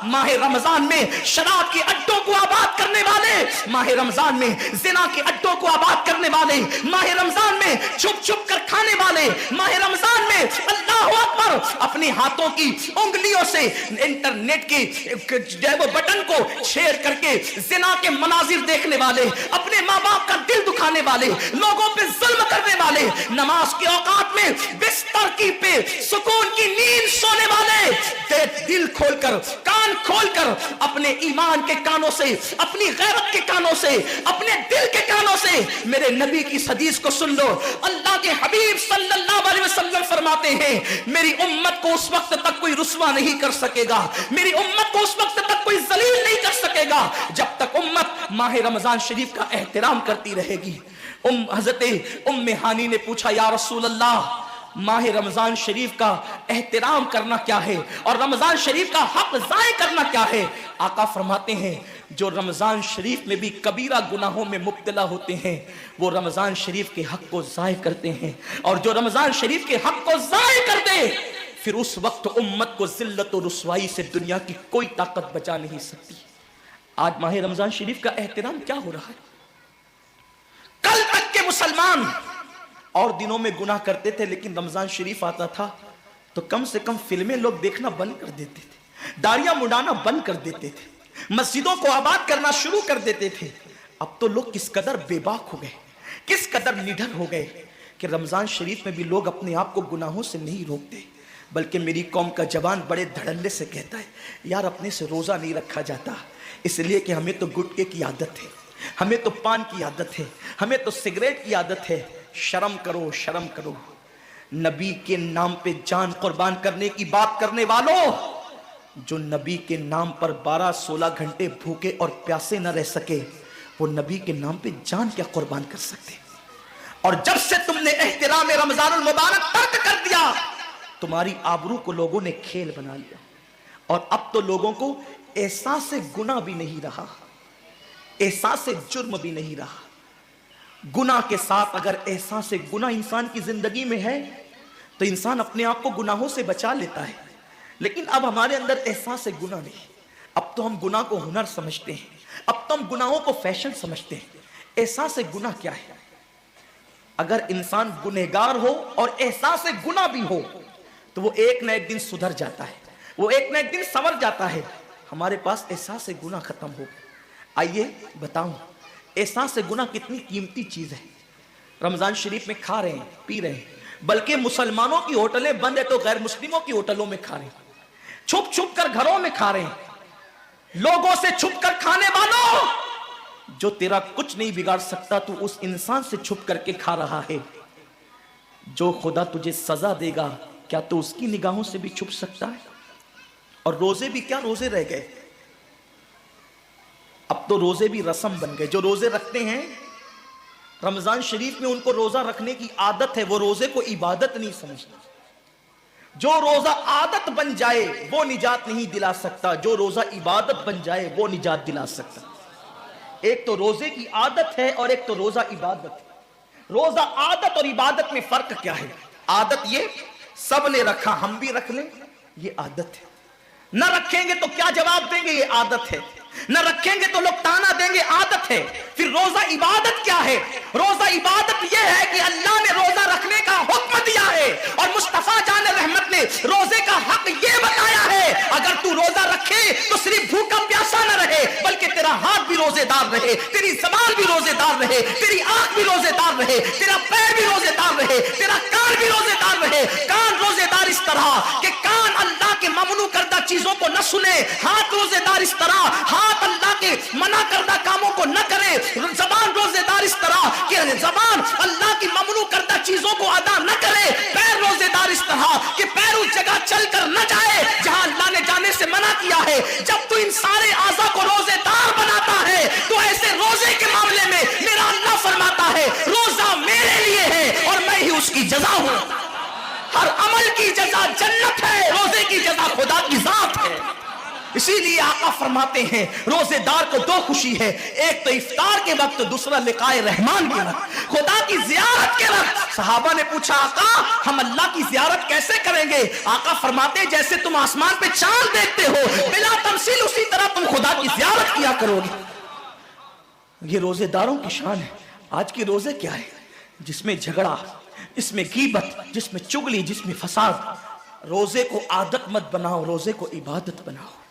माह रमजान में शराब के अड्डों को आबाद करने वाले, माह रमजान में जिना के अड्डों को आबाद करने वाले, माह रमजान में छुप छुप कर खाने वाले, माह रमजान में अल्लाह अकबर अपने हाथों की उंगलियों से इंटरनेट के बटन को छेड़ करके जिना के मनाजिर देखने वाले, अपने माँ बाप का दिल दुखाने वाले, लोगों पे जुल्म करने वाले, नमाज के औकात में बिस्तर की पे सुकून की नींद सोने वाले, दिल खोलकर कान खोलकर अपने ईमान के कानों से, अपनी गैरत के कानों से, अपने दिल के कानों से मेरे नबी की हदीस को सुन लो। अल्लाह के हबीब सल्लल्लाहु अलैहि वसल्लम फरमाते हैं, मेरी उम्मत को उस वक्त तक कोई रुस्वा नहीं कर सकेगा, मेरी उम्मत को उस वक्त तक कोई जलील नहीं कर सकेगा जब तक उम्मत माह रमजान शरीफ का एहतराम करती रहेगी। हजरत उम्मे हानी ने पूछा, या रसूल अल्लाह, माह रमजान शरीफ का एहतराम करना क्या है और रमजान शरीफ का हक ज़ाय करना क्या है? आका फरमाते हैं, जो रमजान शरीफ में भी कबीरा गुनाहों में मुब्तला होते हैं वो रमजान शरीफ के हक को ज़ाय करते हैं, और जो रमजान शरीफ के हक को ज़ाय कर दे फिर उस वक्त उम्मत को जिल्लत और रुसवाई से दुनिया की कोई ताकत बचा नहीं सकती। आज माह रमजान शरीफ का एहतराम क्या हो रहा है? कल तक के मुसलमान और दिनों में गुनाह करते थे, लेकिन रमजान शरीफ आता था तो कम से कम फिल्में लोग देखना बंद कर देते थे, दाढ़ियां मुंडाना बंद कर देते थे, मस्जिदों को आबाद करना शुरू कर देते थे। अब तो लोग किस कदर बेबाक हो गए, किस कदर निडर हो गए कि रमजान शरीफ में भी लोग अपने आप को गुनाहों से नहीं रोकते, बल्कि मेरी कौम का जवान बड़े धड़ल्ले से कहता है, यार अपने से रोजा नहीं रखा जाता इसलिए कि हमें तो गुटके की आदत है, हमें तो पान की आदत है, हमें तो सिगरेट की आदत है। शर्म करो, शर्म करो। नबी के नाम पे जान कुर्बान करने की बात करने वालों, जो नबी के नाम पर 12-16 घंटे भूखे और प्यासे न रह सके वो नबी के नाम पे जान क्या कुर्बान कर सकते? और जब से तुमने एहतराम रमजानुल मुबारक तर्क कर दिया, तुम्हारी आबरू को लोगों ने खेल बना लिया, और अब तो लोगों को एहसास गुनाह भी नहीं रहा, एहसास जुर्म भी नहीं रहा। गुनाह के साथ अगर एहसास गुनाह इंसान की जिंदगी में है तो इंसान अपने आप को गुनाहों से बचा लेता है, लेकिन अब हमारे अंदर एहसास गुनाह नहीं। अब तो हम गुनाह को हुनर समझते हैं, अब तो हम गुनाहों को फैशन समझते हैं। एहसास गुनाह क्या है? अगर इंसान गुनहगार हो और एहसास गुनाह भी हो तो वो एक न एक दिन सुधर जाता है, वो एक न एक दिन संवर जाता है। हमारे पास एहसास गुनाह खत्म हो। आइए बताऊं, एहसास गुनाह कितनी कीमती चीज है। रमजान शरीफ में खा रहे हैं, पी रहे हैं, बल्कि मुसलमानों की होटलें बंद है तो गैर मुस्लिमों की होटलों में खा रहे हैं, छुप छुप कर घरों में खा रहे हैं। लोगों से छुप कर खाने वालों, जो तेरा कुछ नहीं बिगाड़ सकता तू उस इंसान से छुप करके खा रहा है। जो खुदा तुझे सजा देगा क्या तो उसकी निगाहों से भी छुप सकता है? और रोजे भी क्या रोजे रह गए, अब तो रोजे भी रस्म बन गए। जो रोजे रखते हैं रमजान शरीफ में, उनको रोजा रखने की आदत है, वो रोजे को इबादत नहीं समझते। जो रोजा आदत बन जाए वो निजात नहीं दिला सकता, जो रोजा इबादत बन जाए वो निजात दिला सकता। एक तो रोजे की आदत है और एक तो रोजा इबादत है। रोजा आदत और इबादत में फर्क क्या है? आदत ये सब ने रखा हम भी रख लें, ये आदत है। न रखेंगे तो क्या जवाब देंगे, ये आदत है। न रखेंगे तो लोग ताना देंगे, आदत है। फिर रोजा इबादत क्या है? रोजा इबादत यह है कि अल्लाह ने रोजा रखने का हुक्म दिया है और मुस्तफा जान रहमत ने रोजे का हक यह बताया है, अगर तू रोजा रखे तो सिर्फ भूखा प्यासा न रहे, बल्कि तेरा हाथ भी रोजेदार रहे, तेरी ज़बान भी रोजेदार रहे, तेरी आंख भी रोजेदार रहे, तेरा पैर भी रोजेदार रहे, तेरा कान भी रोजेदार रहे। कान रोजेदार इस तरह कि कान अल्लाह के ममनू करदा चीजों को न सुने, हाथ रोजेदार इस तरह हाथ अल्लाह के मना करदा कामों को न करे, ज़बान रोजेदार इस तरह कि ज़बान अल्लाह की ममनू करदा चीजों को अदा न करे, पैर रोजेदार इस तरह कि पैर उस जगह चलकर न जाए जहां अल्लाह ने जाने से मना किया है। जब तू इन सारे आज़ा को रोजेदार बनाता है तो ऐसे रोजे के मामले में मेरा अल्लाह फरमाता है रोजा मेरे लिए है और मैं ही उसकी जजा हूं। हर अमल की जजा जन्नत है, रोजे की जजा खुदा की जात है। इसीलिए आका फरमाते हैं रोजेदार को दो खुशी है, एक तो इफ्तार के वक्त, दूसरा लिकाए रहमान के वक्त, खुदा की जियारत के वक्त। सहाबा ने पूछा आका हम अल्लाह की जियारत कैसे करेंगे? आका फरमाते जैसे तुम आसमान पे चांद देखते हो, बिला तमसील کرو گے. یہ روزے داروں کی شان ہے. آج کے روزے کیا ہے؟ جس میں جھگڑا، جس میں غیبت، جس میں چگلی، جس میں فساد. روزے کو عادت مت بناؤ، روزے کو عبادت بناؤ.